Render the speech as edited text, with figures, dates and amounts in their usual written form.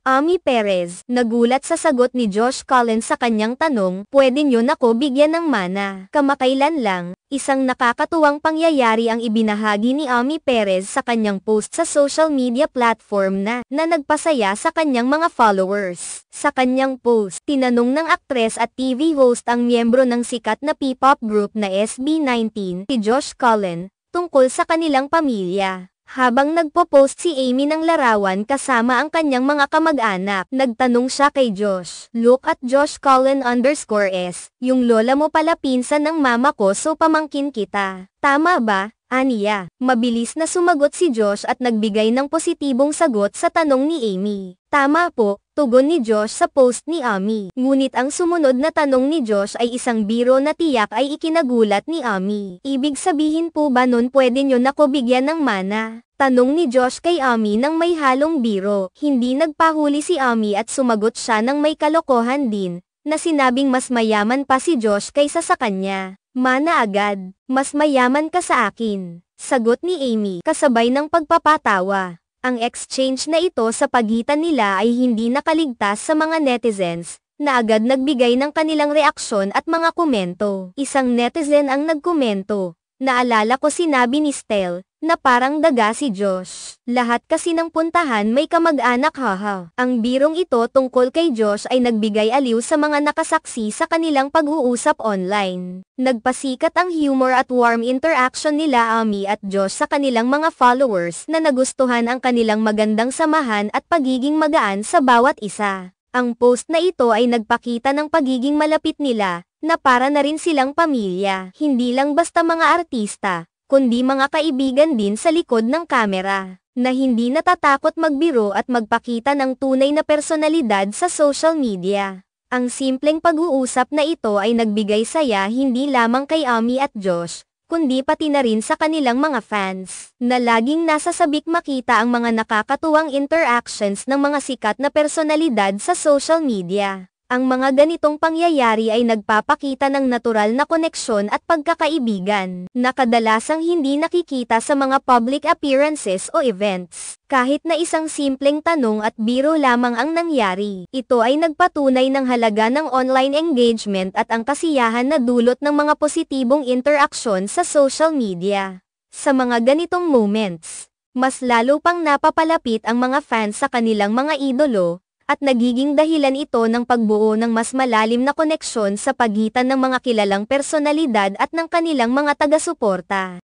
Ami Perez, nagulat sa sagot ni Josh Cullen sa kanyang tanong, pwede niyo nako bigyan ng mana. Kamakailan lang, isang nakakatuwang pangyayari ang ibinahagi ni Ami Perez sa kanyang post sa social media platform na nagpasaya sa kanyang mga followers. Sa kanyang post, tinanong ng aktres at TV host ang miyembro ng sikat na P-pop group na SB19, si Josh Cullen, tungkol sa kanilang pamilya. Habang nagpo-post si Amy ng larawan kasama ang kanyang mga kamag-anak, nagtanong siya kay Josh, "Look at Josh Cullen_S, yung lola mo pala pinsan ng mama ko so pamangkin kita. Tama ba?" Aniya. Mabilis na sumagot si Josh at nagbigay ng positibong sagot sa tanong ni Amy. "Tama po," tugon ni Josh sa post ni Ami. Ngunit ang sumunod na tanong ni Josh ay isang biro na tiyak ay ikinagulat ni Ami. "Ibig sabihin po ba nun pwede nyo nako bigyan ng mana?" Tanong ni Josh kay Ami nang may halong biro. Hindi nagpahuli si Ami at sumagot siya ng may kalokohan din, na sinabing mas mayaman pa si Josh kaysa sa kanya. "Mana agad, mas mayaman ka sa akin," sagot ni Amy kasabay ng pagpapatawa. Ang exchange na ito sa pagitan nila ay hindi nakaligtas sa mga netizens, na agad nagbigay ng kanilang reaksyon at mga komento. Isang netizen ang nagkomento, "Naalala ko sinabi ni Stel, na parang daga si Josh. Lahat kasi ng puntahan may kamag-anak haha." Ang birong ito tungkol kay Josh ay nagbigay aliw sa mga nakasaksi sa kanilang pag-uusap online. Nagpasikat ang humor at warm interaction nila Ami at Josh sa kanilang mga followers na nagustuhan ang kanilang magandang samahan at pagiging magaan sa bawat isa. Ang post na ito ay nagpakita ng pagiging malapit nila, na para na rin silang pamilya. Hindi lang basta mga artista, kundi mga kaibigan din sa likod ng kamera, na hindi natatakot magbiro at magpakita ng tunay na personalidad sa social media. Ang simpleng pag-uusap na ito ay nagbigay saya hindi lamang kay Ami at Josh, kundi pati na rin sa kanilang mga fans, na laging nasa sabik makita ang mga nakakatuwang interactions ng mga sikat na personalidad sa social media. Ang mga ganitong pangyayari ay nagpapakita ng natural na koneksyon at pagkakaibigan, na kadalasang hindi nakikita sa mga public appearances o events. Kahit na isang simpleng tanong at biro lamang ang nangyari, ito ay nagpatunay ng halaga ng online engagement at ang kasiyahan na dulot ng mga positibong interaksyon sa social media. Sa mga ganitong moments, mas lalo pang napapalapit ang mga fans sa kanilang mga idolo, at nagiging dahilan ito ng pagbuo ng mas malalim na koneksyon sa pagitan ng mga kilalang personalidad at ng kanilang mga taga-suporta.